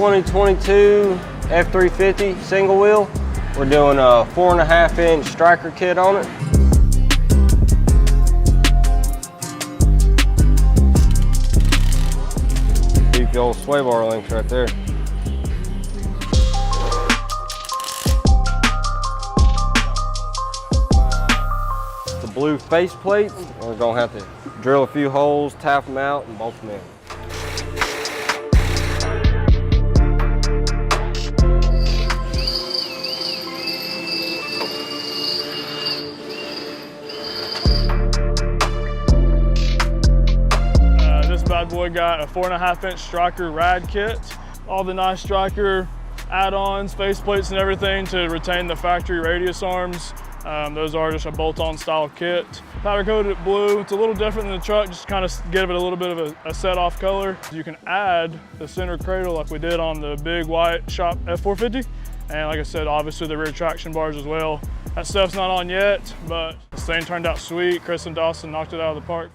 2022 F350 single wheel. We're doing a 4.5-inch Stryker kit on it. Keep the old sway bar links right there. The blue face plates, we're gonna have to drill a few holes, tap them out, and bolt them in. This bad boy got a 4.5-inch Stryker rad kit. All the nice Stryker add-ons, face plates and everything to retain the factory radius arms. Those are just a bolt-on style kit. Powder coated blue. It's a little different than the truck, just kind of give it a little bit of a set-off color. You can add the center cradle like we did on the big white shop F450. And like I said, obviously the rear traction bars as well. That stuff's not on yet, but this thing turned out sweet. Chris and Dawson knocked it out of the park.